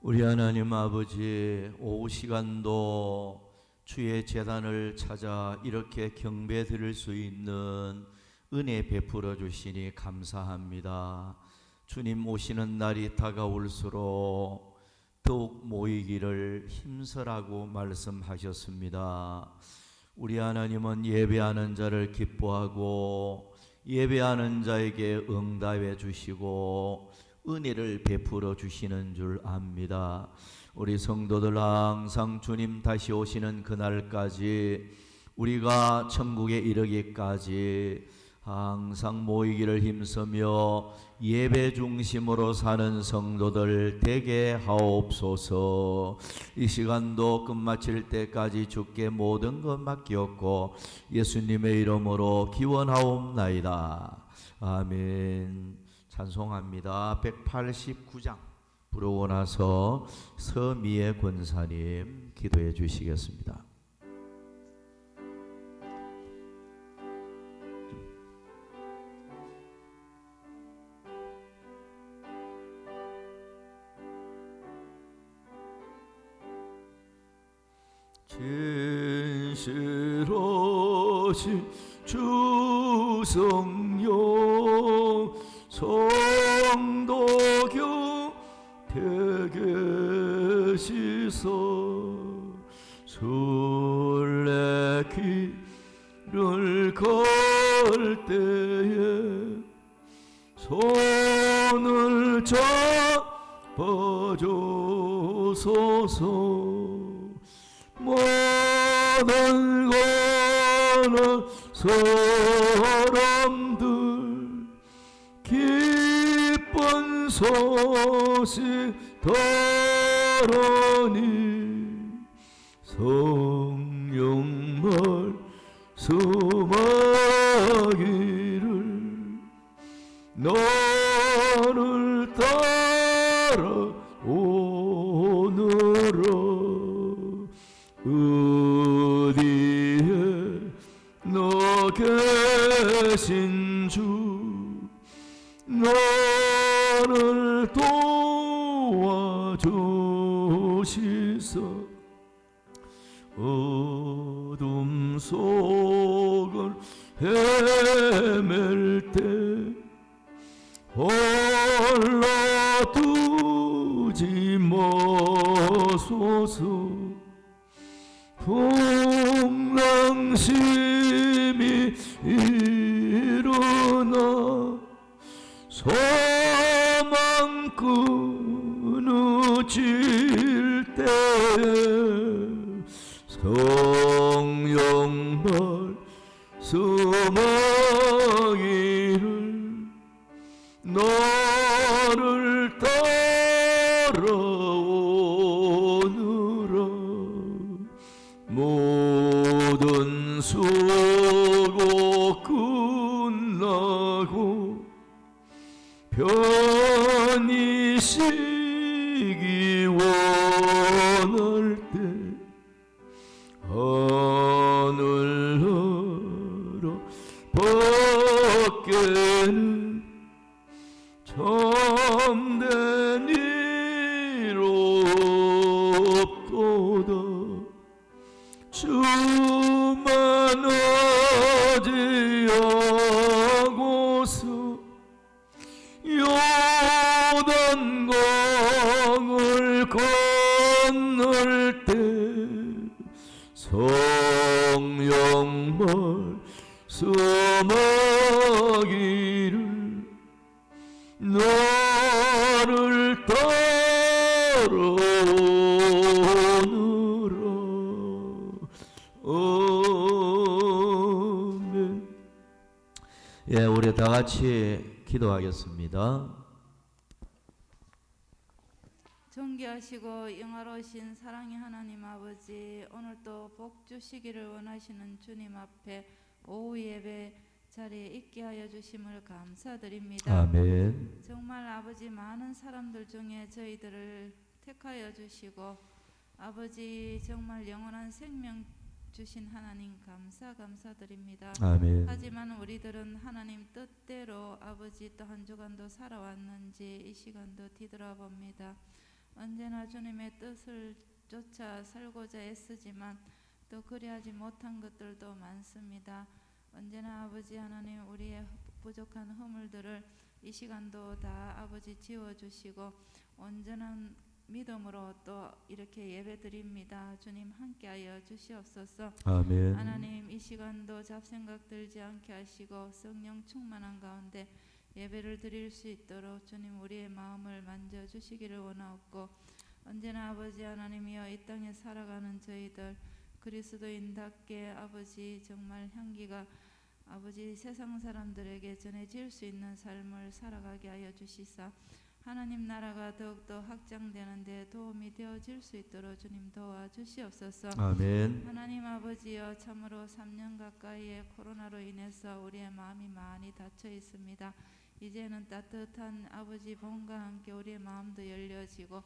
우리 하나님 아버지, 오후 시간도 주의 제단을 찾아 이렇게 경배 드릴 수 있는 은혜 베풀어 주시니 감사합니다. 주님 오시는 날이 다가올수록 더욱 모이기를 힘쓰라고 말씀하셨습니다. 우리 하나님은 예배하는 자를 기뻐하고 예배하는 자에게 응답해 주시고 은혜를 베풀어 주시는 줄 압니다. 우리 성도들 항상 주님 다시 오시는 그날까지 우리가 천국에 이르기까지 항상 모이기를 힘쓰며 예배 중심으로 사는 성도들 되게 하옵소서. 이 시간도 끝마칠 때까지 주께 모든 것 맡겼고 예수님의 이름으로 기원하옵나이다. 아멘. 찬송합니다. 189장 부르고 나서 서미애 권사님 기도해 주시겠습니다. 진실하신 주 성령 성도교 되계시소 순례길을 걸 때에 손을 잡아주소서. 모든 거는 사람들 기쁜 소식 들으니 성령 말씀하기를 너를 따라오느라. 어디에 너 계신 주 너를 도와주시사. 어둠 속을 헤맬 때 홀라 두지 마소서. 풍랑심이 일어나 소망 끊어질 때 성령 말씀하기를 너를 따라오느라. 모든 수고 끝나고 편히 쉬기 원할 때 하늘나라 밖에는 참된 일 없도다. 주만 의지하고서 요단강을 건널 때 성령 말씀하기를 너를 따라오느라. 아멘. 예, 우리 다 같이 기도하겠습니다. 존귀하시고 영화로우신 사랑의 하나님 아버지, 오늘도 복 주시기를 원하시는 주님 앞에 오후 예배 자리에 있게 하여 주심을 감사드립니다. 아멘. 정말 아버지 많은 사람들 중에 저희들을 택하여 주시고 아버지 정말 영원한 생명 주신 하나님 감사드립니다. 아멘. 하지만 우리들은 하나님 뜻대로 아버지 또 한 주간도 살아왔는지 이 시간도 뒤돌아봅니다. 언제나 주님의 뜻을 쫓아 살고자 애쓰지만 또 그리하지 못한 것들도 많습니다. 언제나 아버지 하나님 우리의 부족한 허물들을 이 시간도 다 아버지 지워주시고 온전한 믿음으로 또 이렇게 예배드립니다. 주님 함께하여 주시옵소서. 아멘. 하나님 이 시간도 잡생각 들지 않게 하시고 성령 충만한 가운데 예배를 드릴 수 있도록 주님 우리의 마음을 만져주시기를 원하옵고 언제나 아버지 하나님이여 이 땅에 살아가는 저희들 그리스도인답게 아버지 정말 향기가 아버지 세상 사람들에게 전해질 수 있는 삶을 살아가게 하여 주시사 하나님 나라가 더욱더 확장되는 데 도움이 되어질 수 있도록 주님 도와주시옵소서. 아멘. 하나님 아버지여 참으로 3년 가까이의 코로나로 인해서 우리의 마음이 많이 닫혀 있습니다. 이제는 따뜻한 아버지 봄과 함께 우리의 마음도 열려지고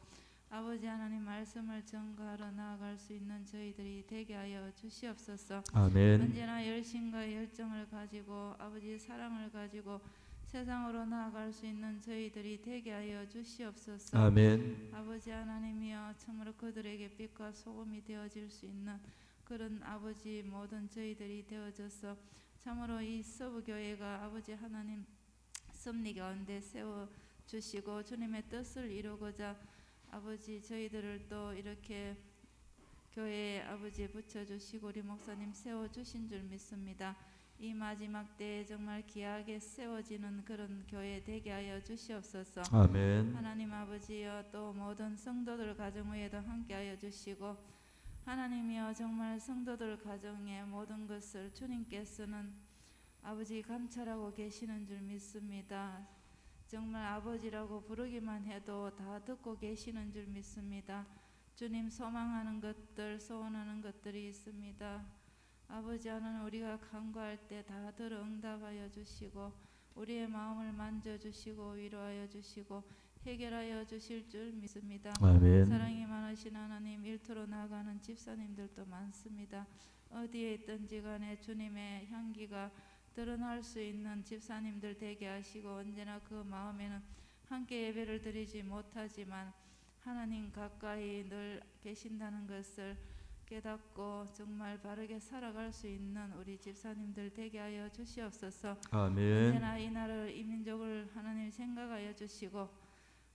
아버지 하나님 말씀을 전가하러 나아갈 수 있는 저희들이 되게 하여 주시옵소서. 아멘. 언제나 열심과 열정을 가지고 아버지 사랑을 가지고 세상으로 나아갈 수 있는 저희들이 되게 하여 주시옵소서. 아멘. 아버지 하나님이여 참으로 그들에게 빛과 소금이 되어질 수 있는 그런 아버지 모든 저희들이 되어져서 참으로 이 서부교회가 아버지 하나님 섭리 가운데 세워주시고 주님의 뜻을 이루고자 아버지 저희들을 또 이렇게 교회에 아버지 붙여주시고 우리 목사님 세워주신 줄 믿습니다. 이 마지막 때에 정말 귀하게 세워지는 그런 교회 되게 하여 주시옵소서. 아멘. 하나님 아버지여 또 모든 성도들 가정 위에도 함께 하여 주시고 하나님이여 정말 성도들 가정의 모든 것을 주님께서는 아버지 감찰하고 계시는 줄 믿습니다. 정말 아버지라고 부르기만 해도 다 듣고 계시는 줄 믿습니다. 주님 소망하는 것들 소원하는 것들이 있습니다. 아버지 하나님 우리가 간구할 때 다 들어 응답하여 주시고 우리의 마음을 만져주시고 위로하여 주시고 해결하여 주실 줄 믿습니다. 아멘. 사랑이 많으신 하나님 일터로 나가는 집사님들도 많습니다. 어디에 있든지 간에 주님의 향기가 드러날 수 있는 집사님들 되게 하시고 언제나 그 마음에는 함께 예배를 드리지 못하지만 하나님 가까이 늘 계신다는 것을 깨닫고 정말 바르게 살아갈 수 있는 우리 집사님들 되게 하여 주시옵소서. 아멘. 언제나 이 나라를 이 민족을 하나님 생각하여 주시고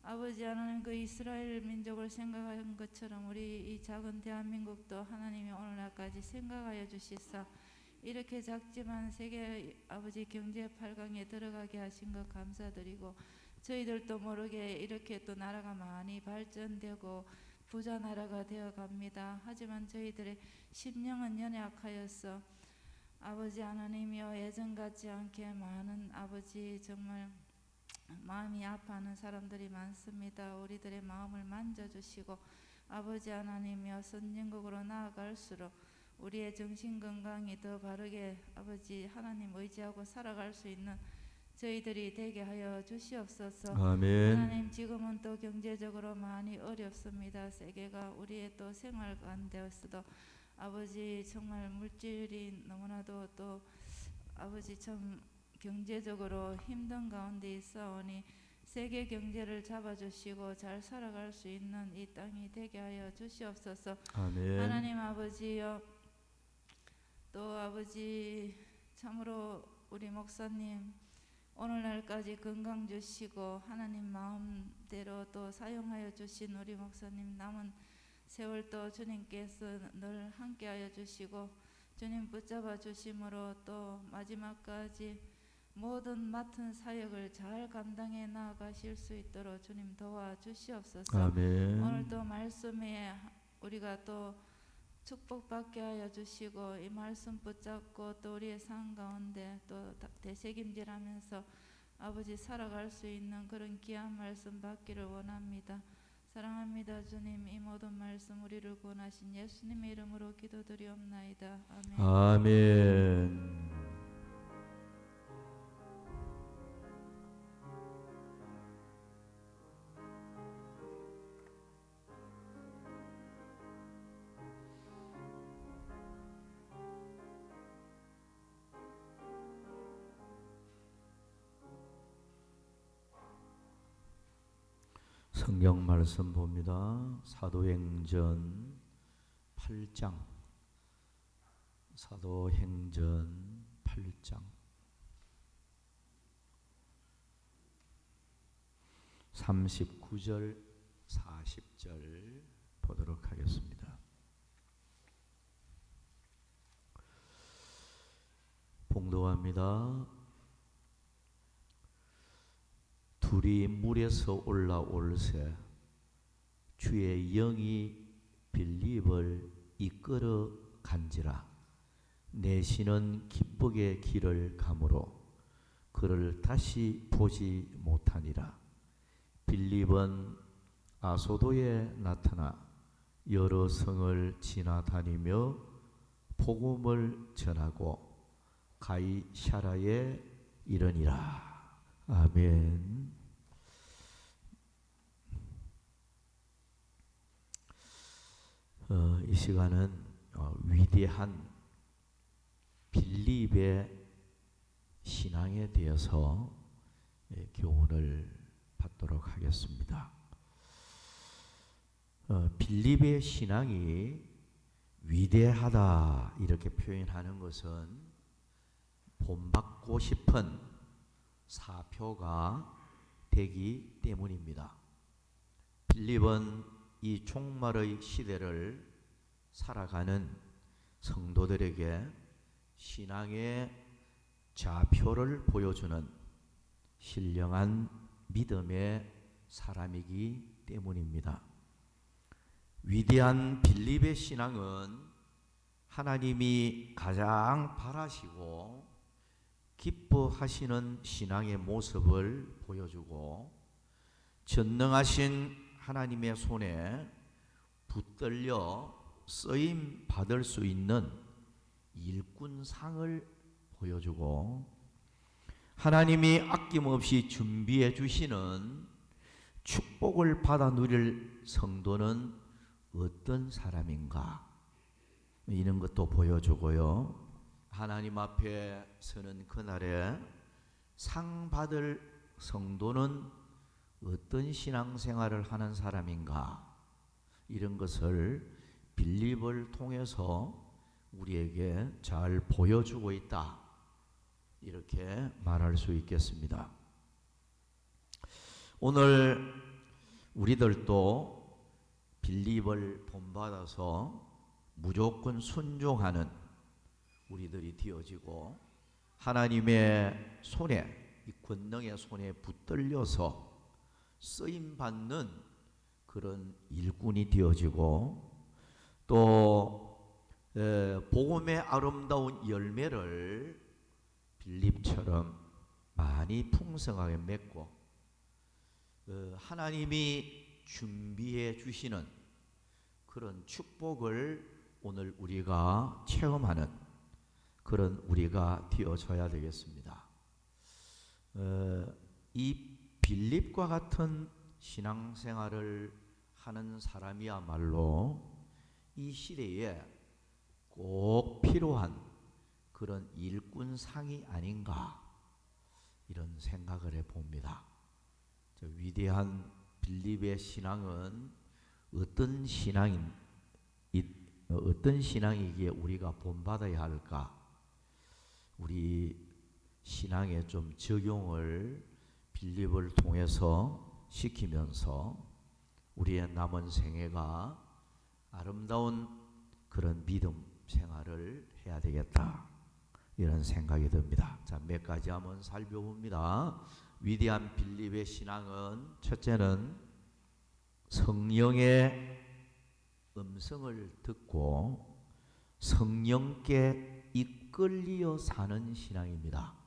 아버지 하나님 그 이스라엘 민족을 생각한 것처럼 우리 이 작은 대한민국도 하나님이 오늘날까지 생각하여 주시사 이렇게 작지만 세계 아버지 경제 8강에 들어가게 하신 것 감사드리고 저희들도 모르게 이렇게 또 나라가 많이 발전되고 부자 나라가 되어 갑니다. 하지만 저희들의 심령은 연약하여서 아버지 하나님이여 예전 같지 않게 많은 아버지 정말 마음이 아파하는 사람들이 많습니다. 우리들의 마음을 만져주시고 아버지 하나님이여 선진국으로 나아갈수록 우리의 정신건강이 더 바르게 아버지 하나님 의지하고 살아갈 수 있는 저희들이 되게 하여 주시옵소서. 아멘. 하나님 지금은 또 경제적으로 많이 어렵습니다. 세계가 우리의 또 생활 가운데서도 아버지 정말 물질이 너무나도 또 아버지 참 경제적으로 힘든 가운데 있어오니 세계 경제를 잡아주시고 잘 살아갈 수 있는 이 땅이 되게 하여 주시옵소서. 아멘. 하나님 아버지여 또 아버지 참으로 우리 목사님 오늘날까지 건강 주시고 하나님 마음대로 또 사용하여 주신 우리 목사님 남은 세월도 주님께서 늘 함께하여 주시고 주님 붙잡아 주심으로 또 마지막까지 모든 맡은 사역을 잘 감당해 나아가실 수 있도록 주님 도와주시옵소서. 아멘. 오늘 또 말씀에 우리가 또 축복받게 하여 주시고 이 말씀 붙잡고 또 우리의 삶 가운데 또 되새김질하면서 아버지 살아갈 수 있는 그런 귀한 말씀 받기를 원합니다. 사랑합니다. 주님 이 모든 말씀 우리를 구원하신 예수님의 이름으로 기도드리옵나이다. 아멘. 아멘. 성경 말씀 봅니다. 사도행전 8장. 사도행전 8장. 39절, 40절 보도록 하겠습니다. 봉독합니다. 둘이 물에서 올라올새 주의 영이 빌립을 이끌어 간지라. 내시는 기쁘게 길을 가므로 그를 다시 보지 못하니라. 빌립은 아소도에 나타나 여러 성을 지나다니며 복음을 전하고 가이사랴에 이르니라. 아멘. 이 시간은 위대한 빌립의 신앙에 대해서 교훈을 받도록 하겠습니다. 빌립의 신앙이 위대하다 이렇게 표현하는 것은 본받고 싶은 사표가 되기 때문입니다. 빌립은 이 종말의 시대를 살아가는 성도들에게 신앙의 좌표를 보여주는 신령한 믿음의 사람이기 때문입니다. 위대한 빌립의 신앙은 하나님이 가장 바라시고 기뻐하시는 신앙의 모습을 보여주고 전능하신 하나님의 손에 붙들려 쓰임 받을 수 있는 일꾼상을 보여주고 하나님이 아낌없이 준비해 주시는 축복을 받아 누릴 성도는 어떤 사람인가 이런 것도 보여주고요. 하나님 앞에 서는 그날에 상 받을 성도는 어떤 신앙생활을 하는 사람인가 이런 것을 빌립을 통해서 우리에게 잘 보여주고 있다 이렇게 말할 수 있겠습니다. 오늘 우리들도 빌립을 본받아서 무조건 순종하는 우리들이 되어지고 하나님의 손에 이 권능의 손에 붙들려서 쓰임받는 그런 일꾼이 되어지고 또 복음의 아름다운 열매를 빌립처럼 많이 풍성하게 맺고 하나님이 준비해 주시는 그런 축복을 오늘 우리가 체험하는 그런 우리가 되어져야 되겠습니다. 이 빌립과 같은 신앙생활을 하는 사람이야말로 이 시대에 꼭 필요한 그런 일꾼상이 아닌가 이런 생각을 해봅니다. 위대한 빌립의 신앙은 어떤 신앙이기에 우리가 본받아야 할까? 우리 신앙에 좀 적용을 빌립을 통해서 시키면서 우리의 남은 생애가 아름다운 그런 믿음 생활을 해야 되겠다 이런 생각이 듭니다. 자, 몇 가지 한번 살펴봅니다. 위대한 빌립의 신앙은 첫째는 성령의 음성을 듣고 성령께 이끌려 사는 신앙입니다.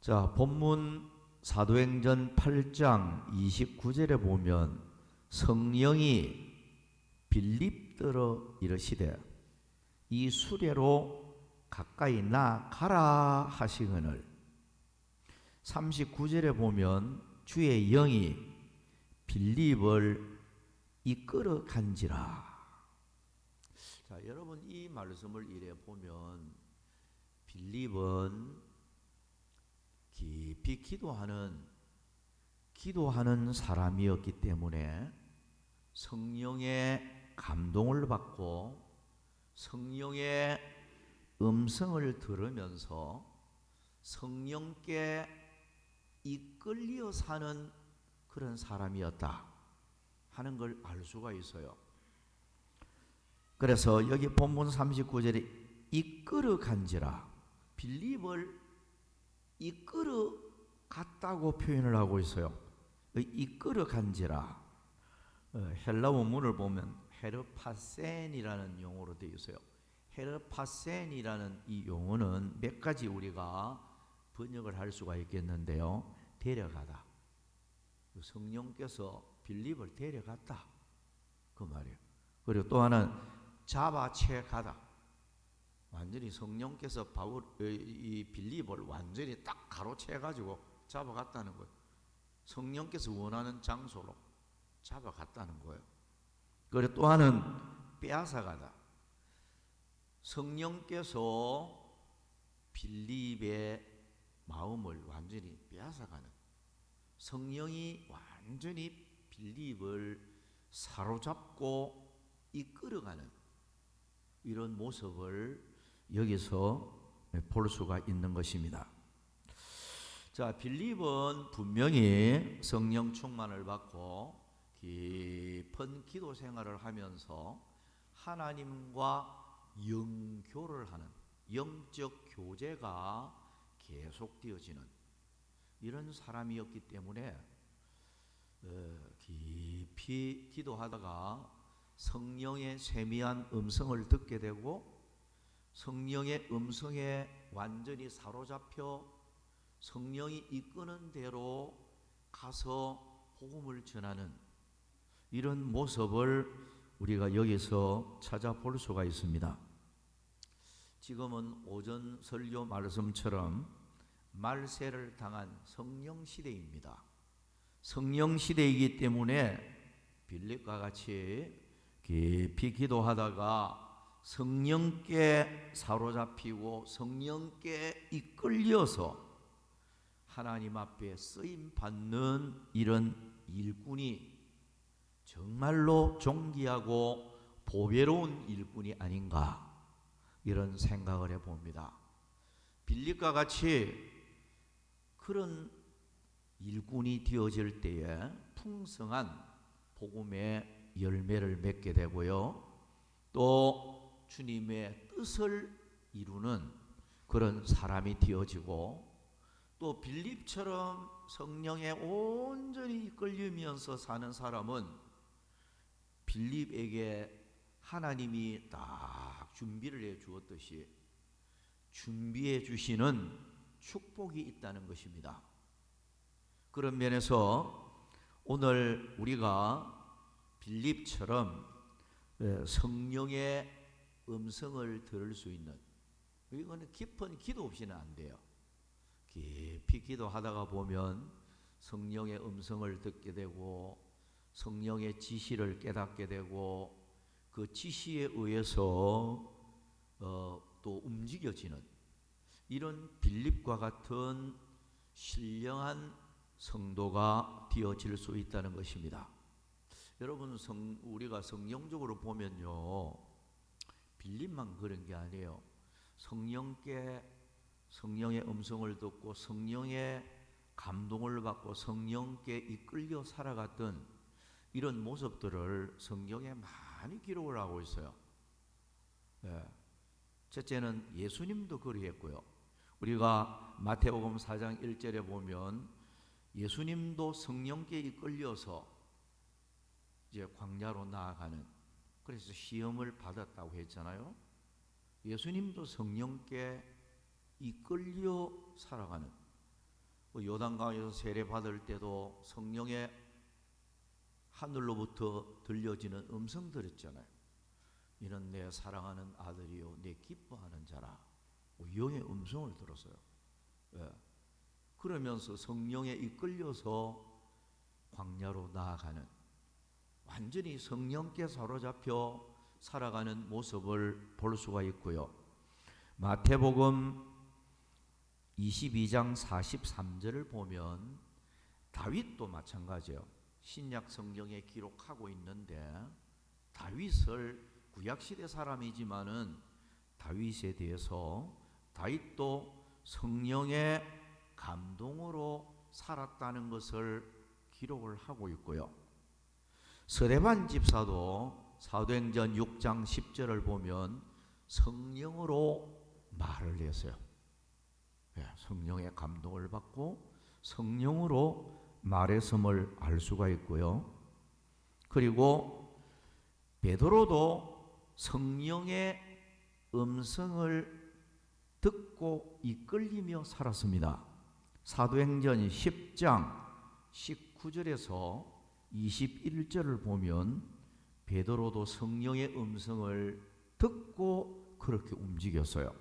자, 본문 사도행전 8장 29절에 보면 성령이 빌립더러 이르시되 이 수레로 가까이 나가라 하시거늘 39절에 보면 주의 영이 빌립을 이끌어 간지라. 자, 여러분 이 말씀을 이래 보면 빌립은 깊이 기도하는 기도하는 사람이었기 때문에 성령의 감동을 받고 성령의 음성을 들으면서 성령께 이끌려 사는 그런 사람이었다 하는 걸 알 수가 있어요. 그래서 여기 본문 39절에 이끌어 간지라, 빌립을 이끌어 갔다고 표현을 하고 있어요. 이끌어 간지라, 헬라 원문을 보면 헤르파센이라는 용어로 되어 있어요. 헤르파센이라는 이 용어는 몇 가지 우리가 번역을 할 수가 있겠는데요. 데려가다, 성령께서 빌립을 데려갔다 그 말이에요. 그리고 또 하나는 잡아채 가다, 완전히 성령께서 이 빌립을 완전히 딱 가로채 가지고 잡아갔다는 거예요. 성령께서 원하는 장소로 잡아갔다는 거예요. 그리고 또 하나는 빼앗아가다, 성령께서 빌립의 마음을 완전히 빼앗아가는, 성령이 완전히 빌립을 사로잡고 이끌어가는 이런 모습을 여기서 볼 수가 있는 것입니다. 자, 빌립은 분명히 성령 충만을 받고 깊은 기도 생활을 하면서 하나님과 영교를 하는 영적 교제가 계속되어지는 이런 사람이었기 때문에 깊이 기도하다가 성령의 세미한 음성을 듣게 되고 성령의 음성에 완전히 사로잡혀 성령이 이끄는 대로 가서 복음을 전하는 이런 모습을 우리가 여기서 찾아볼 수가 있습니다. 지금은 오전 설교 말씀처럼 말세를 당한 성령 시대입니다. 성령 시대이기 때문에 빌립과 같이 깊이 기도하다가 성령께 사로잡히고 성령께 이끌려서 하나님 앞에 쓰임 받는 이런 일꾼이 정말로 존귀하고 보배로운 일꾼이 아닌가 이런 생각을 해봅니다. 빌립과 같이 그런 일꾼이 되어질 때에 풍성한 복음의 열매를 맺게 되고요. 또 주님의 뜻을 이루는 그런 사람이 되어지고 또 빌립처럼 성령에 온전히 이끌리면서 사는 사람은 빌립에게 하나님이 딱 준비를 해 주었듯이 준비해 주시는 축복이 있다는 것입니다. 그런 면에서 오늘 우리가 빌립처럼 성령의 음성을 들을 수 있는, 이거는 깊은 기도 없이는 안 돼요. 깊이 기도하다가 보면 성령의 음성을 듣게 되고 성령의 지시를 깨닫게 되고 그 지시에 의해서 또 움직여지는 이런 빌립과 같은 신령한 성도가 되어질 수 있다는 것입니다. 여러분, 우리가 성경적으로 보면요, 빌립만 그런 게 아니에요. 성령의 음성을 듣고 성령의 감동을 받고 성령께 이끌려 살아갔던 이런 모습들을 성경에 많이 기록을 하고 있어요. 첫째는 예수님도 그리했고요. 우리가 마태복음 4장 1절에 보면 예수님도 성령께 이끌려서 이제 광야로 나아가는, 그래서 시험을 받았다고 했잖아요. 예수님도 성령께 이끌려 살아가는, 요단강에서 세례 받을 때도 성령의 하늘로부터 들려지는 음성 들었잖아요. 이는 내 사랑하는 아들이요 내 기뻐하는 자라. 영의 음성을 들었어요. 그러면서 성령에 이끌려서 광야로 나아가는, 완전히 성령께 사로잡혀 살아가는 모습을 볼 수가 있고요. 마태복음 22장 43절을 보면 다윗도 마찬가지예요. 신약 성경에 기록하고 있는데 다윗을 구약시대 사람이지만은 다윗에 대해서 다윗도 성령의 감동으로 살았다는 것을 기록을 하고 있고요. 스데반 집사도 사도행전 6장 10절을 보면 성령으로 말을 했어요. 성령의 감동을 받고 성령으로 말했음을 알 수가 있고요. 그리고 베드로도 성령의 음성을 듣고 이끌리며 살았습니다. 사도행전 10장 19절에서 21절을 보면 베드로도 성령의 음성을 듣고 그렇게 움직였어요.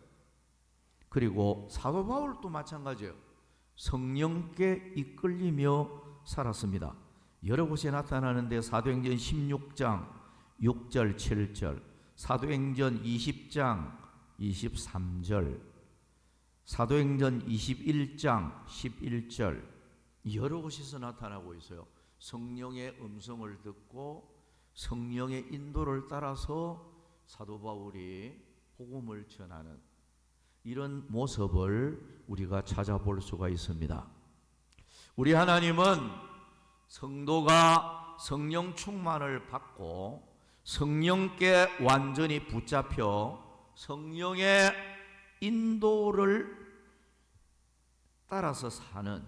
그리고 사도 바울도 마찬가지예요. 성령께 이끌리며 살았습니다. 여러 곳에 나타나는데 사도행전 16장 6절 7절, 사도행전 20장 23절, 사도행전 21장 11절 여러 곳에서 나타나고 있어요. 성령의 음성을 듣고 성령의 인도를 따라서 사도 바울이 복음을 전하는 이런 모습을 우리가 찾아볼 수가 있습니다. 우리 하나님은 성도가 성령 충만을 받고 성령께 완전히 붙잡혀 성령의 인도를 따라서 사는,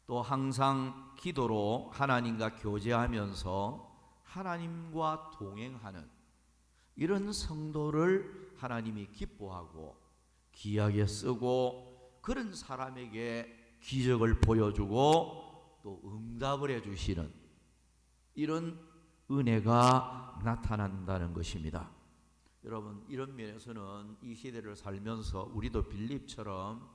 또 항상 기도로 하나님과 교제하면서 하나님과 동행하는 이런 성도를 하나님이 기뻐하고 귀하게 쓰고 그런 사람에게 기적을 보여주고 또 응답을 해주시는 이런 은혜가 나타난다는 것입니다. 여러분, 이런 면에서는 이 시대를 살면서 우리도 빌립처럼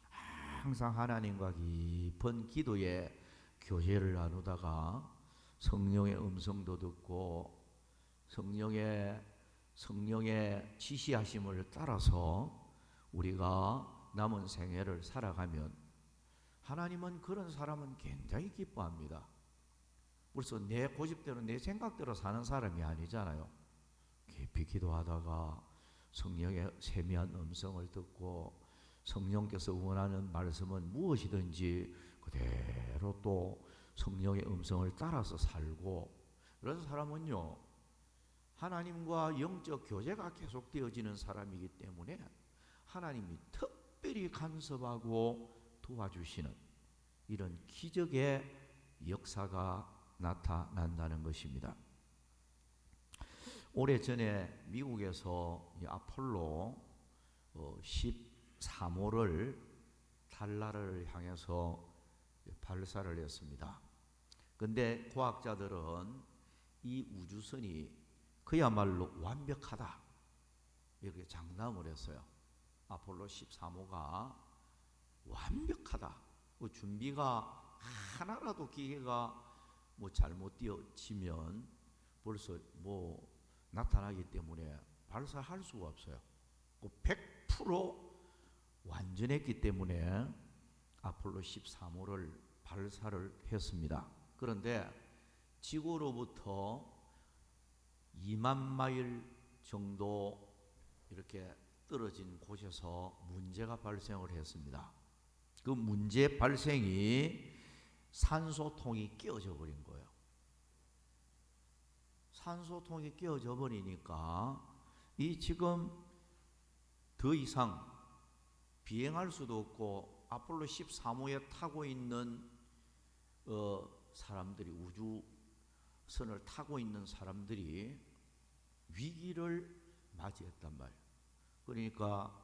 항상 하나님과 깊은 기도에 교제를 나누다가 성령의 음성도 듣고 성령의 지시하심을 따라서 우리가 남은 생애를 살아가면 하나님은 그런 사람은 굉장히 기뻐합니다. 벌써 내 고집대로 내 생각대로 사는 사람이 아니잖아요. 깊이 기도하다가 성령의 세미한 음성을 듣고 성령께서 원하는 말씀은 무엇이든지 그대로 또 성령의 음성을 따라서 살고, 그런 사람은요 하나님과 영적 교제가 계속되어지는 사람이기 때문에 하나님이 특별히 간섭하고 도와주시는 이런 기적의 역사가 나타난다는 것입니다. 오래전에 미국에서 이 아폴로 13호를 달나라를 향해서 발사를 했습니다. 근데 과학자들은 이 우주선이 그야말로 완벽하다 이렇게 장담을 했어요. 아폴로 13호가 완벽하다. 그 준비가 하나라도 기계가 잘못 되어지면 벌써 나타나기 때문에 발사할 수가 없어요. 100% 완전했기 때문에 아폴로 13호를 발사를 했습니다. 그런데 지구로부터 2만 마일 정도 이렇게 떨어진 곳에서 문제가 발생을 했습니다. 그 문제 발생이 산소통이 끼어져 버린 거예요. 산소통이 끼어져 버리니까 이 지금 더 이상 비행할 수도 없고 아폴로 13호에 타고 있는 사람들이, 우주선을 타고 있는 사람들이 위기를 맞이했단 말이에요. 그러니까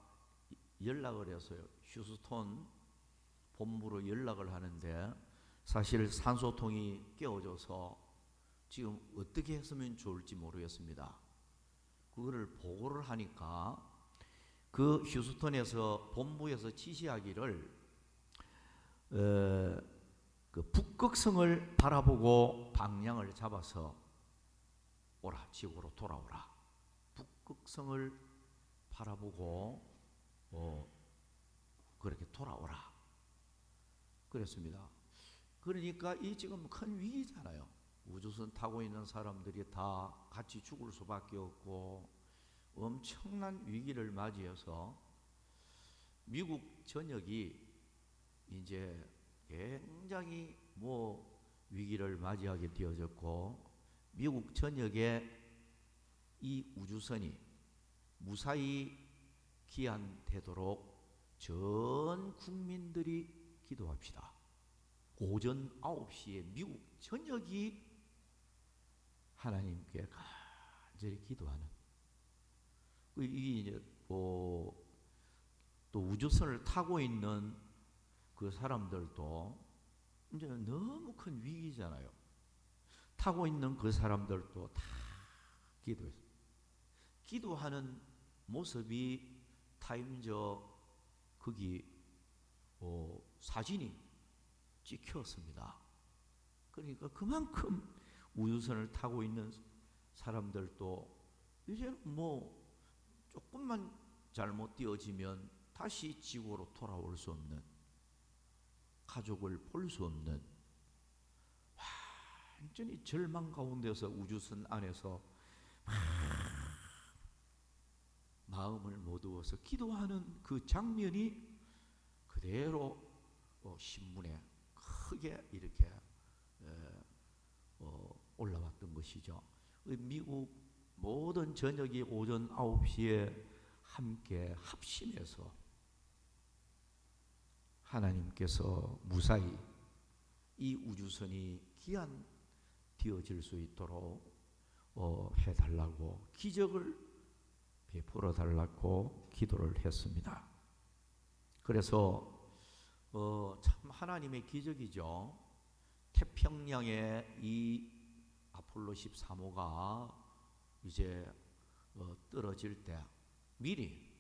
연락을 했어요. 휴스턴 본부로 연락을 하는데 사실 산소통이 깨어져서 지금 어떻게 했으면 좋을지 모르겠습니다. 그거를 보고를 하니까 그 휴스턴에서 본부에서 지시하기를 그 북극성을 바라보고 방향을 잡아서 오라, 지구로 돌아오라. 북극성을 바라보고 그렇게 돌아오라 그랬습니다. 그러니까 이 지금 큰 위기잖아요. 우주선 타고 있는 사람들이 다 같이 죽을 수밖에 없고 엄청난 위기를 맞이해서 미국 전역이 이제 굉장히 위기를 맞이하게 되어졌고, 미국 전역에 이 우주선이 무사히 귀환되도록 전 국민들이 기도합시다. 오전 9시에 미국 전역이 하나님께 간절히 기도하는, 이게 이제 또 우주선을 타고 있는 그 사람들도 이제 너무 큰 위기잖아요. 타고 있는 그 사람들도 다 기도했어요. 기도하는 모습이 타임즈 거기 사진이 찍혔습니다. 그러니까 그만큼 우주선을 타고 있는 사람들도 이제는 조금만 잘못 뛰어지면 다시 지구로 돌아올 수 없는, 가족을 볼 수 없는 완전히 절망 가운데서 우주선 안에서 마음을 모두어서 기도하는 그 장면이 그대로 신문에 크게 이렇게 올라왔던 것이죠. 미국 모든 전역이 오전 9시에 함께 합심해서 하나님께서 무사히 이 우주선이 귀환되어질 수 있도록 해달라고, 기적을 베풀어 달라고 기도를 했습니다. 그래서 참 하나님의 기적이죠. 태평양에 이 아폴로 13호가 이제 떨어질 때 미리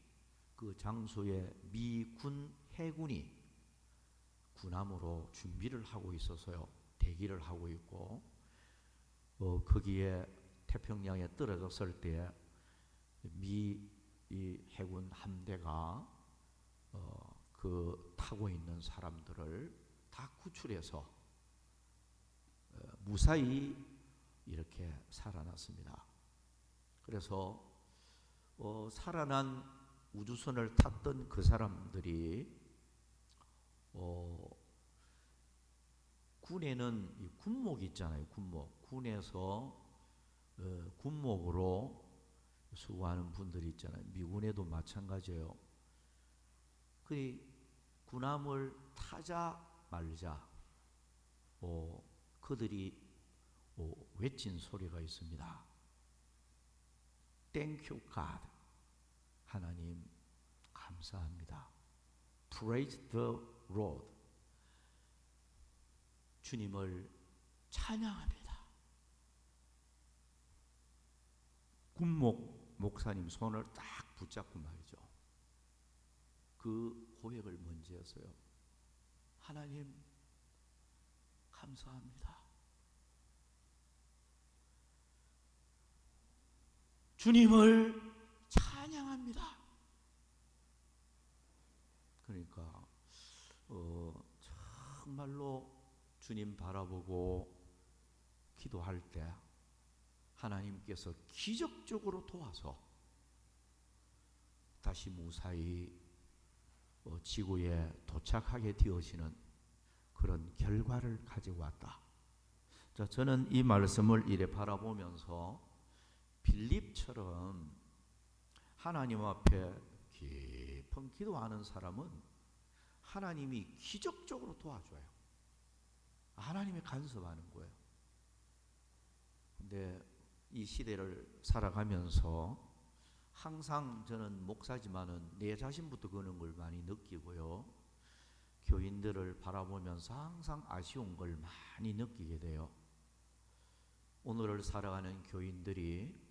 그 장소에 미군 해군이 군함으로 준비를 하고 있어서요, 대기를 하고 있고, 거기에 태평양에 떨어졌을 때 미 이 해군 함대가 그 타고 있는 사람들을 다 구출해서 무사히 이렇게 살아났습니다. 그래서 살아난 우주선을 탔던 그 사람들이 군에는 이 군목 있잖아요. 군에서 군목으로 수고하는 분들이 있잖아요. 미군에도 마찬가지예요. 그 군함을 타자 말자 그들이 외친 소리가 있습니다. Thank you God. 하나님 감사합니다. Praise the Lord. 주님을 찬양합니다. 군목 목사님 손을 딱 붙잡고 말이죠. 그 고백을 먼저 했어요. 하나님 감사합니다. 주님을 찬양합니다. 그러니까 정말로 주님 바라보고 기도할 때 하나님께서 기적적으로 도와서 다시 무사히 지구에 도착하게 되어지는 그런 결과를 가지고 왔다. 자, 저는 이 말씀을 이래 바라보면서 빌립처럼 하나님 앞에 깊은 기도하는 사람은 하나님이 기적적으로 도와줘요. 하나님이 간섭하는 거예요. 근데 이 시대를 살아가면서 항상 저는 목사지만은 내 자신부터 그런 걸 많이 느끼고요. 교인들을 바라보면서 항상 아쉬운 걸 많이 느끼게 돼요. 오늘을 살아가는 교인들이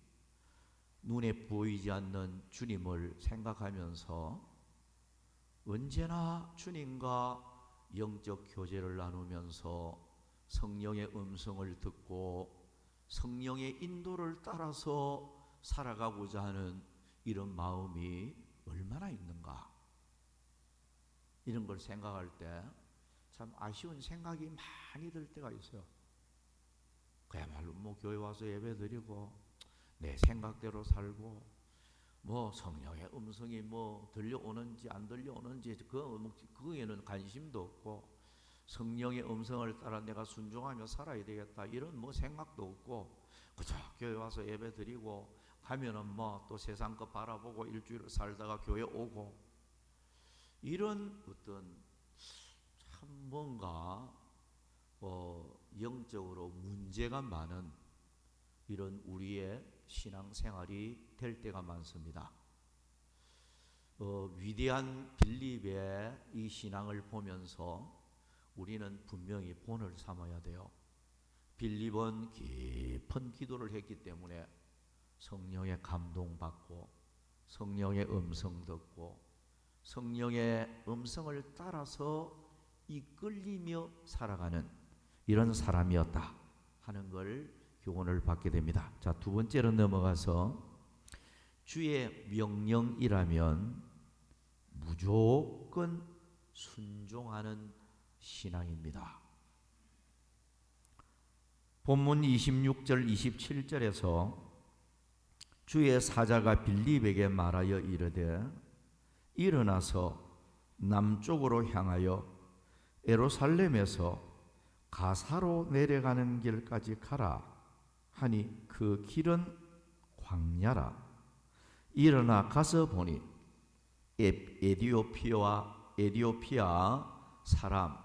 눈에 보이지 않는 주님을 생각하면서 언제나 주님과 영적 교제를 나누면서 성령의 음성을 듣고 성령의 인도를 따라서 살아가고자 하는 이런 마음이 얼마나 있는가, 이런 걸 생각할 때 참 아쉬운 생각이 많이 들 때가 있어요. 그야말로 뭐 교회 와서 예배드리고 내 생각대로 살고 뭐 성령의 음성이 뭐 들려오는지 안 들려오는지 그거에는 관심도 없고 성령의 음성을 따라 내가 순종하며 살아야 되겠다 이런 뭐 생각도 없고 그저 교회 와서 예배드리고 가면은 뭐 또 세상 거 바라보고 일주일 살다가 교회 오고 이런 어떤 참 뭔가 영적으로 문제가 많은 이런 우리의 신앙생활이 될 때가 많습니다. 위대한 빌립의 이 신앙을 보면서 우리는 분명히 본을 삼아야 돼요. 빌립은 깊은 기도를 했기 때문에 성령의 감동받고 성령의 음성 듣고 성령의 음성을 따라서 이끌리며 살아가는 이런 사람이었다 하는 걸 교훈을 받게 됩니다. 자, 두 번째로 넘어가서 주의 명령이라면 무조건 순종하는 신앙입니다. 본문 26절 27절에서 주의 사자가 빌립에게 말하여 이르되 일어나서 남쪽으로 향하여 예루살렘에서 가사로 내려가는 길까지 가라 하니 그 길은 광야라. 일어나 가서 보니 에디오피아 사람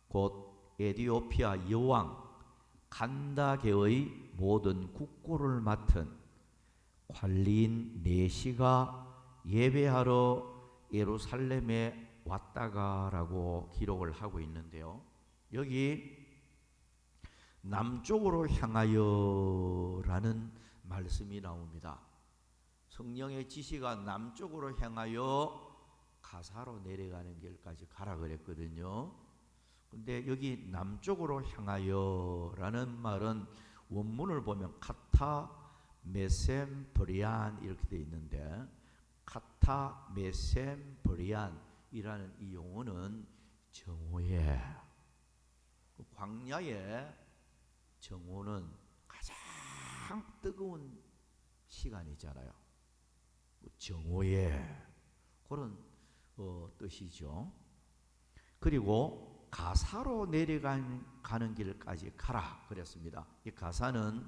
곧 에디오피아 여왕 간다게의 모든 국고를 맡은 관리인 네시가 예배하러 예루살렘에 왔다가라고 기록을 하고 있는데요. 여기 남쪽으로 향하여라는 말씀이 나옵니다. 성령의 지시가 남쪽으로 향하여 가사로 내려가는 길까지 가라 그랬거든요. 근데 여기 남쪽으로 향하여라는 말은 원문을 보면 카타 메셈브리안 이렇게 되어 있는데 카타 메셈브리안이라는 이 용어는 정오에 광야의 정오는 가장 뜨거운 시간이잖아요. 정오에 그런 뜻이죠. 그리고 가사로 내려가는 길까지 가라 그랬습니다. 이 가사는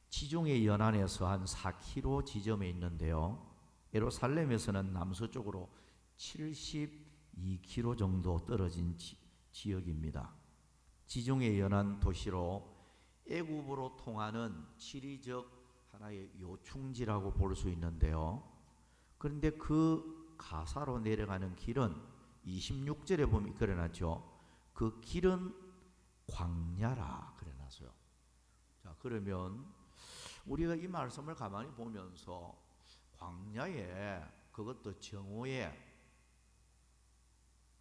지중해 연안에서 한 4km 지점에 있는데요. 예루살렘에서는 남서쪽으로 72km 정도 떨어진 지역입니다. 지중해 연안 도시로 애굽으로 통하는 지리적 하나의 요충지라고 볼 수 있는데요. 그런데 그 가사로 내려가는 길은 26절에 보면 그래놨죠. 그 길은 광야라 그래놨어요. 자, 그러면 우리가 이 말씀을 가만히 보면서 광야에 그것도 정오에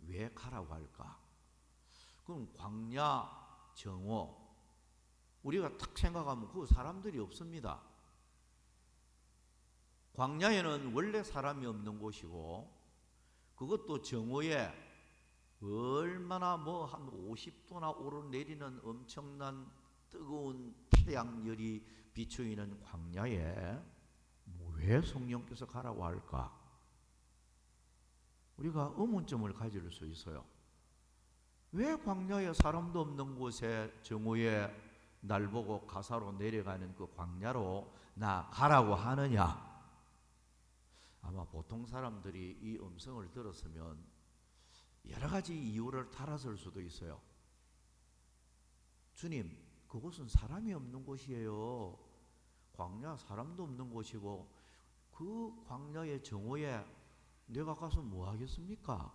왜 가라고 할까? 그럼 광야, 정오 우리가 딱 생각하면 그 사람들이 없습니다. 광야에는 원래 사람이 없는 곳이고 그것도 정오에 얼마나 뭐 한 50도나 오르내리는 엄청난 뜨거운 태양열이 비추이는 광야에 왜 성령께서 가라고 할까? 우리가 의문점을 가질 수 있어요. 왜 광야에 사람도 없는 곳에 정오에 날 보고 가사로 내려가는 그 광야로 나 가라고 하느냐? 아마 보통 사람들이 이 음성을 들었으면 여러 가지 이유를 달았을 수도 있어요. 주님, 그곳은 사람이 없는 곳이에요. 광야 사람도 없는 곳이고 그 광야의 정오에 내가 가서 뭐 하겠습니까?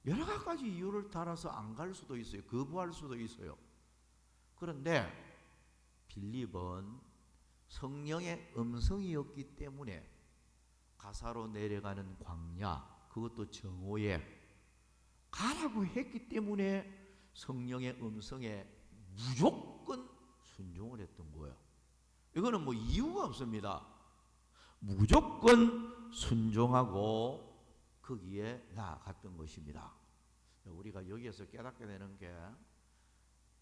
여러 가지 이유를 달아서 안 갈 수도 있어요. 거부할 수도 있어요. 그런데 빌립은 성령의 음성이었기 때문에 가사로 내려가는 광야, 그것도 정오에 가라고 했기 때문에 성령의 음성에 무조건 순종을 했던 거예요. 이거는 뭐 이유가 없습니다. 무조건 순종하고 거기에 나아갔던 것입니다. 우리가 여기에서 깨닫게 되는 게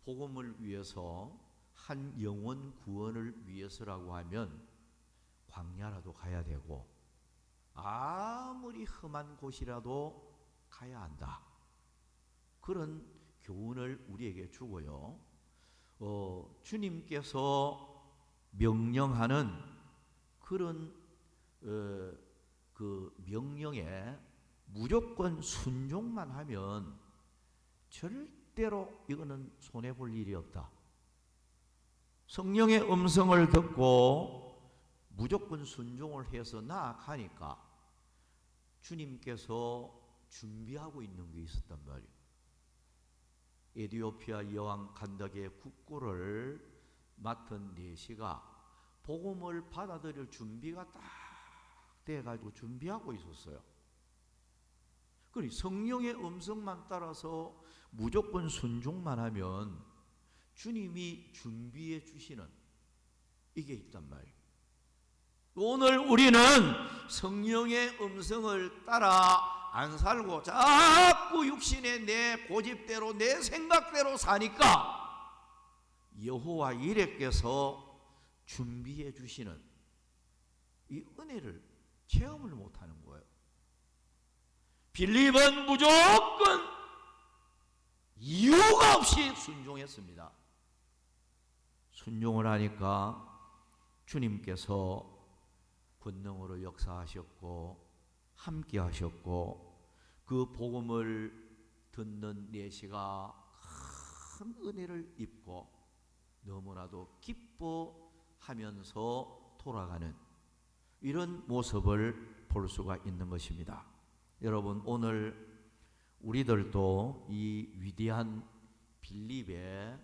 복음을 위해서 한 영혼 구원을 위해서라고 하면 광야라도 가야 되고 아무리 험한 곳이라도 가야 한다. 그런 교훈을 우리에게 주고요. 주님께서 명령하는 그런 그 명령에 무조건 순종만 하면 절대로 이거는 손해볼 일이 없다. 성령의 음성을 듣고 무조건 순종을 해서 나아가니까 주님께서 준비하고 있는 게 있었단 말이에요. 에티오피아 여왕 간다게의 국고를 맡은 내시가 복음을 받아들일 준비가 딱 돼가지고 준비하고 있었어요. 그러니 성령의 음성만 따라서 무조건 순종만 하면 주님이 준비해 주시는 이게 있단 말이에요. 오늘 우리는 성령의 음성을 따라 안 살고 자꾸 육신의 내 고집대로 내 생각대로 사니까 여호와 이레께서 준비해 주시는 이 은혜를 체험을 못하는 거예요. 빌립은 무조건 이유가 없이 순종했습니다. 순종을 하니까 주님께서 권능으로 역사하셨고 함께 하셨고 그 복음을 듣는 내시가 큰 은혜를 입고 너무나도 기뻐하면서 돌아가는 이런 모습을 볼 수가 있는 것입니다. 여러분, 오늘 우리들도 이 위대한 빌립의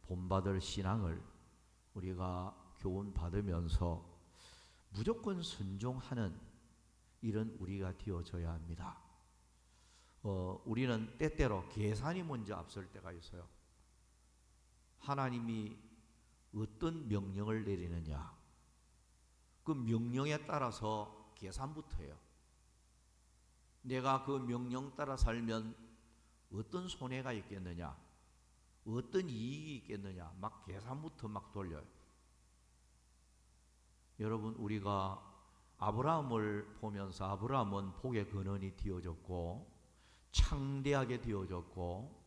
본받을 신앙을 우리가 교훈 받으면서 무조건 순종하는 이런 우리가 되어져야 합니다. 우리는 때때로 계산이 먼저 앞설 때가 있어요. 하나님이 어떤 명령을 내리느냐, 그 명령에 따라서 계산부터 해요. 내가 그 명령 따라 살면 어떤 손해가 있겠느냐, 어떤 이익이 있겠느냐, 막 계산부터 막 돌려요. 여러분, 우리가 아브라함을 보면서 아브라함은 복의 근원이 되어졌고 창대하게 되어졌고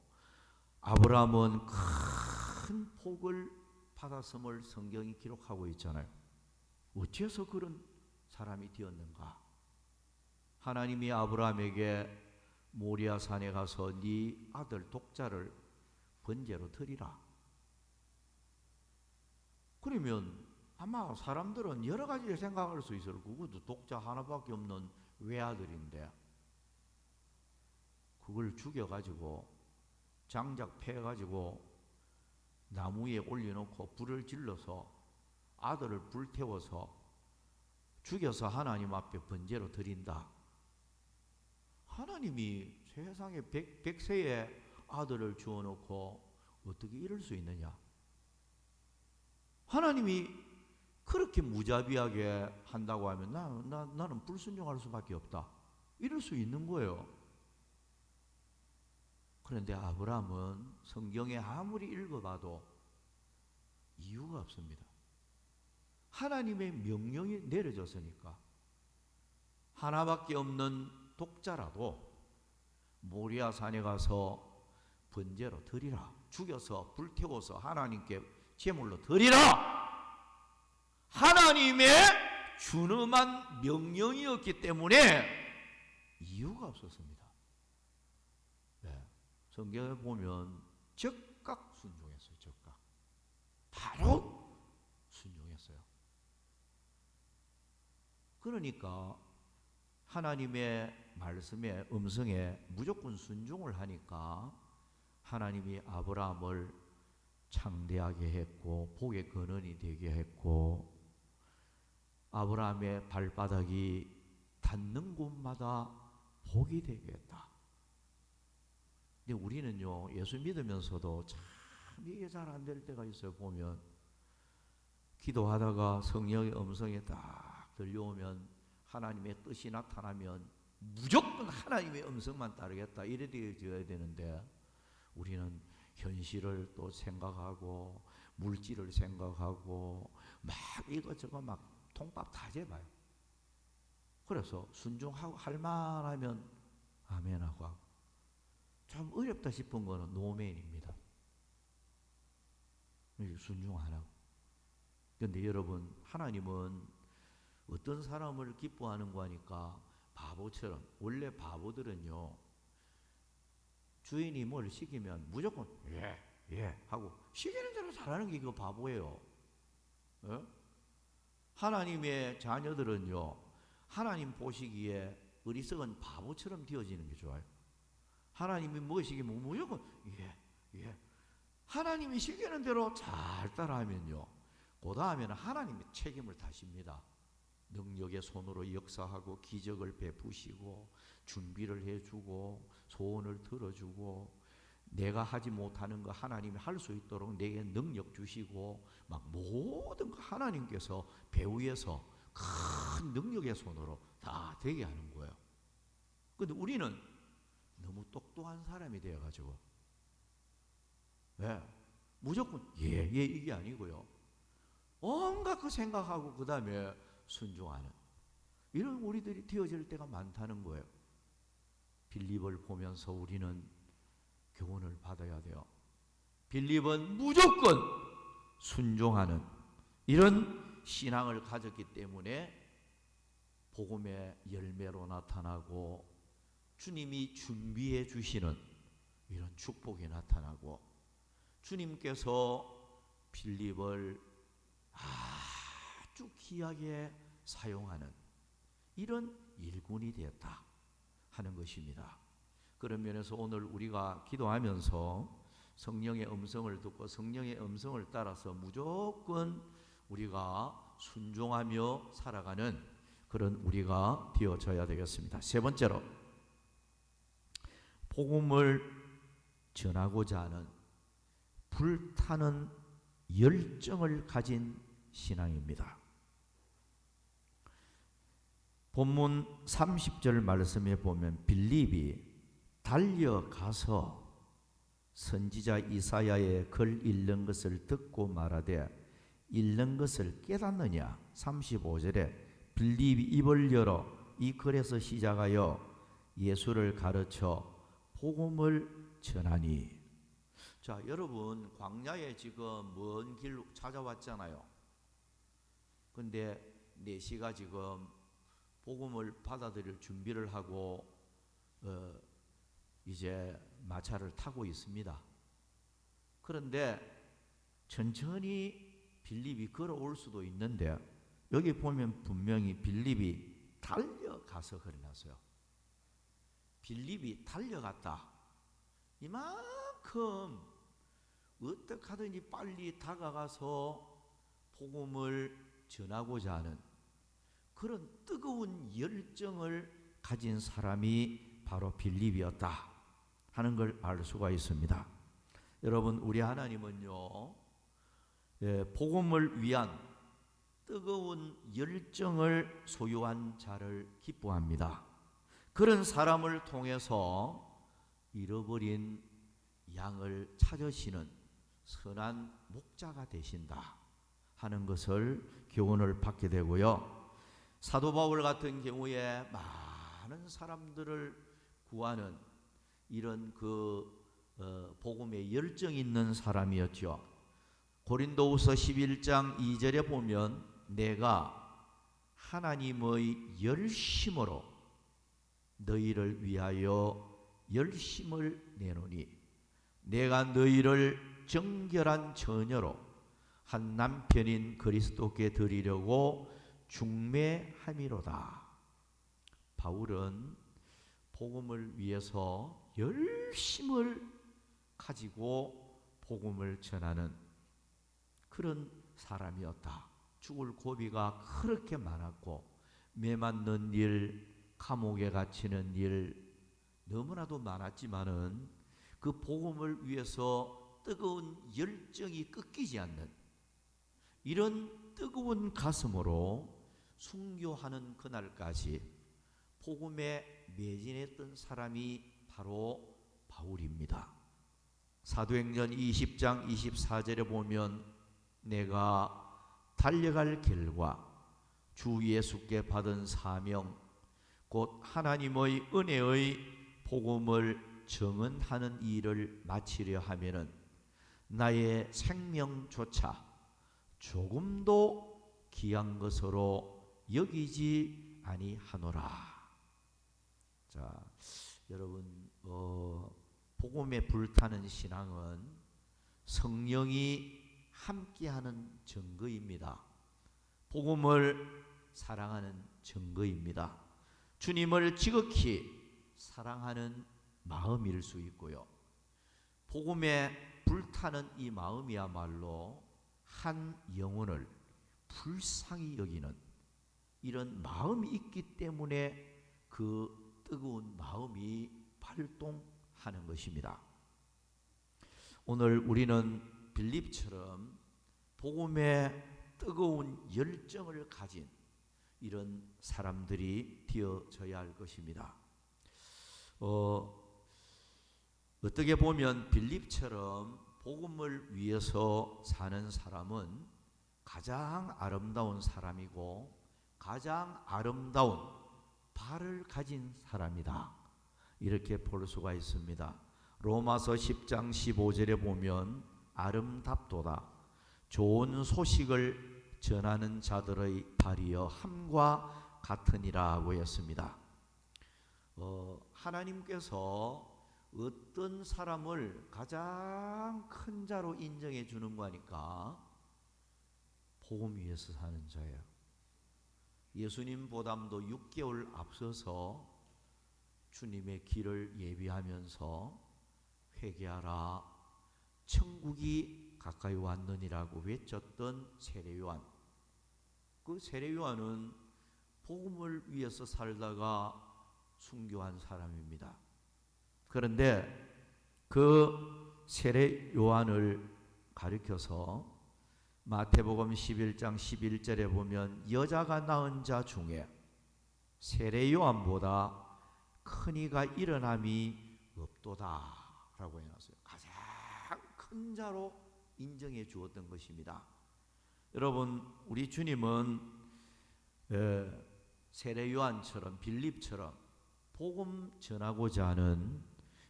아브라함은 큰 복을 받았음을 성경이 기록하고 있잖아요. 어째서 그런 사람이 되었는가? 하나님이 아브라함에게 모리아 산에 가서 네 아들 독자를 번제로 드리라. 그러면 아마 사람들은 여러 가지를 생각할 수 있어요. 그것도 독자 하나밖에 없는 외아들인데 그걸 죽여가지고 장작 패가지고 나무 위에 올려놓고 불을 질러서 아들을 불태워서 죽여서 하나님 앞에 번제로 드린다. 하나님이 세상에 100세의 아들을 주어놓고 어떻게 이럴 수 있느냐? 하나님이 그렇게 무자비하게 한다고 하면 나는 불순종할 수밖에 없다. 이럴 수 있는 거예요. 그런데 아브라함은 성경에 아무리 읽어봐도 이유가 없습니다. 하나님의 명령이 내려졌으니까 하나밖에 없는 독자라도 모리아 산에 가서 번제로 드리라. 죽여서 불태워서 하나님께 제물로 드리라. 하나님의 준엄한 명령이었기 때문에 이유가 없었습니다. 네. 성경에 보면 즉각 순종했어요. 즉각. 바로 순종했어요. 그러니까 하나님의 말씀에 음성에 무조건 순종을 하니까 하나님이 아브라함을 창대하게 했고 복의 근원이 되게 했고 아브라함의 발바닥이 닿는 곳마다 복이 되게 했다. 근데 우리는요, 예수 믿으면서도 참 이게 잘 안 될 때가 있어요. 보면 기도하다가 성령의 음성이 딱 들려오면 하나님의 뜻이 나타나면 무조건 하나님의 음성만 따르겠다 이래 되어져야 되는데 우리는 현실을 또 생각하고 물질을 생각하고 막 이것저것 막 통밥 다 재봐요. 그래서 순종하고 할 만하면 아멘하고 하고 좀 어렵다 싶은 거는 노멘입니다. 순종 안 하고. 그런데 여러분 하나님은 어떤 사람을 기뻐하는 거니까 바보처럼 원래 바보들은요 주인이 뭘 시키면 무조건 예 하고 시키는 대로 잘하는 게 그 바보예요. 예? 하나님의 자녀들은요 하나님 보시기에 어리석은 바보처럼 되어지는 게 좋아요. 하나님이 뭐 시키면 무조건 예 하나님이 시키는 대로 잘 따라하면요 그 다음에는 하나님이 책임을 다십니다. 능력의 손으로 역사하고 기적을 베푸시고 준비를 해주고 소원을 들어주고 내가 하지 못하는 거 하나님이 할 수 있도록 내게 능력 주시고 막 모든 거 하나님께서 배후에서 큰 능력의 손으로 다 되게 하는 거예요. 근데 우리는 너무 똑똑한 사람이 되어가지고 무조건 예 이게 아니고요 온갖 그 생각하고 그 다음에 순종하는 이런 우리들이 되어질 때가 많다는 거예요. 빌립을 보면서 우리는 교훈을 받아야 돼요. 빌립은 무조건 순종하는 이런 신앙을 가졌기 때문에 복음의 열매로 나타나고 주님이 준비해 주시는 이런 축복이 나타나고 주님께서 빌립을 아주 귀하게 사용하는 이런 일꾼이 되었다 하는 것입니다. 그런 면에서 오늘 우리가 기도하면서 성령의 음성을 듣고 성령의 음성을 따라서 무조건 우리가 순종하며 살아가는 그런 우리가 되어져야 되겠습니다. 세 번째로 복음을 전하고자 하는 불타는 열정을 가진 신앙입니다. 본문 30절 말씀에 보면 빌립이 달려가서 선지자 이사야의 글 읽는 것을 듣고 말하되 읽는 것을 깨닫느냐. 35절에 빌립이 입을 열어 이 글에서 시작하여 예수를 가르쳐 복음을 전하니. 자, 여러분 광야에 지금 먼 길로 찾아왔잖아요. 근데 내시가 지금 복음을 받아들일 준비를 하고 이제 마차를 타고 있습니다. 그런데 천천히 빌립이 걸어올 수도 있는데 여기 보면 분명히 빌립이 달려가서 그려놨어요. 빌립이 달려갔다. 이만큼 어떻게 하든지 빨리 다가가서 복음을 전하고자 하는 그런 뜨거운 열정을 가진 사람이 바로 빌립이었다 하는 걸 알 수가 있습니다. 여러분, 우리 하나님은요, 복음을 위한 뜨거운 열정을 소유한 자를 기뻐합니다. 그런 사람을 통해서 잃어버린 양을 찾으시는 선한 목자가 되신다 하는 것을 교훈을 받게 되고요. 사도 바울 같은 경우에 많은 사람들을 구하는 이런 복음에 열정 있는 사람이었죠. 고린도후서 11장 2절에 보면 내가 하나님의 열심으로 너희를 위하여 열심을 내노니 내가 너희를 정결한 처녀로 한 남편인 그리스도께 드리려고 중매함이로다. 바울은 복음을 위해서 열심을 가지고 복음을 전하는 그런 사람이었다. 죽을 고비가 그렇게 많았고 매 맞는 일, 감옥에 갇히는 일 너무나도 많았지만은 그 복음을 위해서 뜨거운 열정이 꺾이지 않는 이런 뜨거운 가슴으로 순교하는 그날까지 복음의 매진했던 사람이 바로 바울입니다. 사도행전 20장 24절에 보면 내가 달려갈 길과 주 예수께 받은 사명 곧 하나님의 은혜의 복음을 증언하는 일을 마치려 하면은 나의 생명조차 조금도 귀한 것으로 여기지 아니하노라. 자, 여러분, 복음에 불타는 신앙은 성령이 함께하는 증거입니다. 복음을 사랑하는 증거입니다. 주님을 지극히 사랑하는 마음일 수 있고요. 복음에 불타는 이 마음이야말로 한 영혼을 불쌍히 여기는 이런 마음이 있기 때문에 그 뜨거운 마음이 발동하는 것입니다. 오늘 우리는 빌립처럼 복음에 뜨거운 열정을 가진 이런 사람들이 되어져야 할 것입니다. 어떻게 보면 빌립처럼 복음을 위해서 사는 사람은 가장 아름다운 사람이고 가장 아름다운 발을 가진 사람이다. 이렇게 볼 수가 있습니다. 로마서 10장 15절에 보면 아름답도다. 좋은 소식을 전하는 자들의 발이여 함과 같으니라고 했습니다. 하나님께서 어떤 사람을 가장 큰 자로 인정해 주는 거니까 복음 위에서 사는 자예요. 예수님보다도 6개월 앞서서 주님의 길을 예비하면서 회개하라 천국이 가까이 왔느니라고 외쳤던 세례요한. 그 세례요한은 복음을 위해서 살다가 순교한 사람입니다. 그런데 그 세례요한을 가리켜서 마태복음 11장 11절에 보면 여자가 낳은 자 중에 세례요한보다 큰 이가 일어남이 없도다 라고 해놨어요. 가장 큰 자로 인정해 주었던 것입니다. 여러분, 우리 주님은 세례요한처럼 빌립처럼 복음 전하고자 하는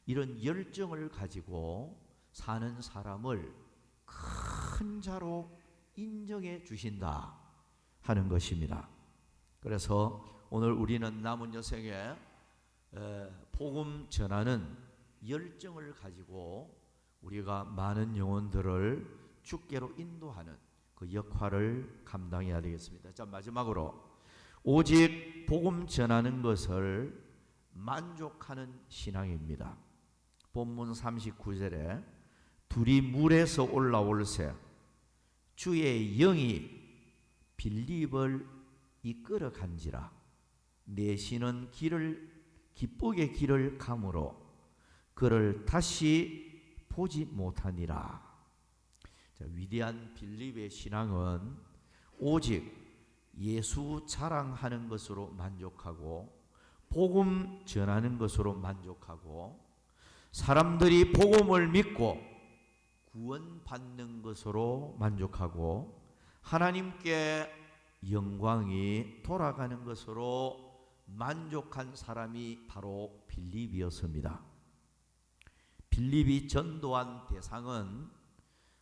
이런 열정을 가지고 사는 사람을 큰 자로 인정해 주신다 하는 것입니다. 그래서 오늘 우리는 남은 여생에 복음 전하는 열정을 가지고 우리가 많은 영혼들을 주께로 인도하는 그 역할을 감당해야 되겠습니다. 자, 마지막으로 오직 복음 전하는 것을 만족하는 신앙입니다. 본문 39절에 둘이 물에서 올라올새 주의 영이 빌립을 이끌어 간지라 내시는 기쁘게 길을 가므로 그를 다시 보지 못하니라. 자, 위대한 빌립의 신앙은 오직 예수 자랑하는 것으로 만족하고 복음 전하는 것으로 만족하고 사람들이 복음을 믿고 구원받는 것으로 만족하고 하나님께 영광이 돌아가는 것으로 만족한 사람이 바로 빌립이었습니다. 빌립이 전도한 대상은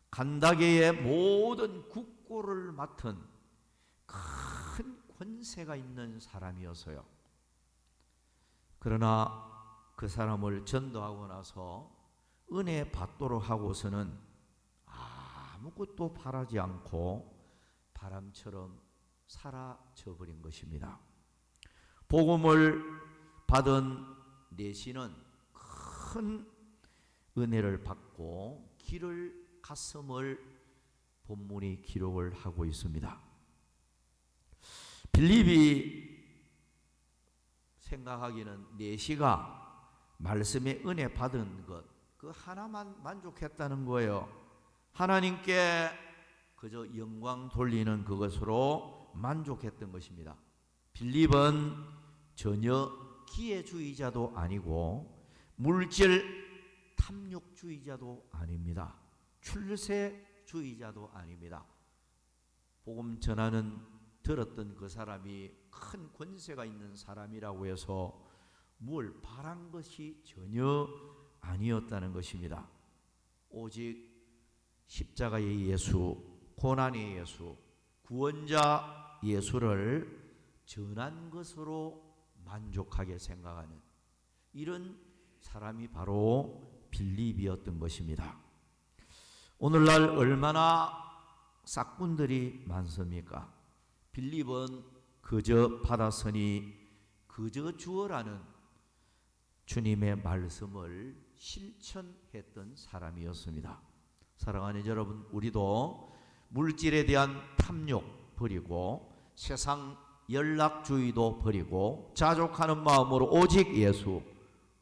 간다게의 모든 국고를 맡은 큰 권세가 있는 사람이었어요. 그러나 그 사람을 전도하고 나서 은혜 받도록 하고서는 아무것도 바라지 않고 바람처럼 사라져 버린 것입니다. 복음을 받은 내시는 큰 은혜를 받고 길을 갔음을 본문이 기록을 하고 있습니다. 빌립이 생각하기는 내시가 말씀의 은혜 받은 것 그 하나만 만족했다는 거예요. 하나님께 그저 영광 돌리는 그것으로 만족했던 것입니다. 빌립은 전혀 기회주의자도 아니고 물질 탐욕주의자도 아닙니다. 출세주의자도 아닙니다. 복음 전하는 들었던 그 사람이 큰 권세가 있는 사람이라고 해서 뭘 바란 것이 전혀 아니었다는 것입니다. 오직 십자가의 예수, 고난의 예수, 구원자 예수를 전한 것으로 만족하게 생각하는 이런 사람이 바로 빌립이었던 것입니다. 오늘날 얼마나 싹군들이 많습니까? 빌립은 그저 받았으니 그저 주어라는 주님의 말씀을 실천했던 사람이었습니다. 사랑하는 여러분, 우리도 물질에 대한 탐욕 버리고 세상 연락주의도 버리고 자족하는 마음으로 오직 예수,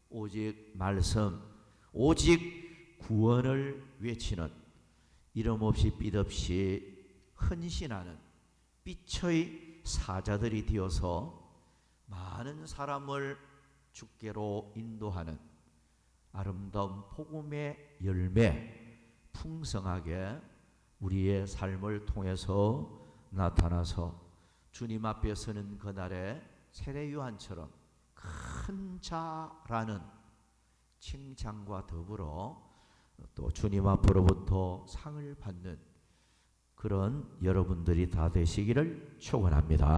오직 말씀, 오직 구원을 외치는 이름 없이 빛 없이 헌신하는 빛의 사자들이 되어서 많은 사람을 주께로 인도하는 아름다운 복음의 열매 풍성하게 우리의 삶을 통해서 나타나서 주님 앞에 서는 그날에 세례 요한처럼 큰 자라는 칭찬과 더불어 또 주님 앞으로부터 상을 받는 그런 여러분들이 다 되시기를 축원합니다.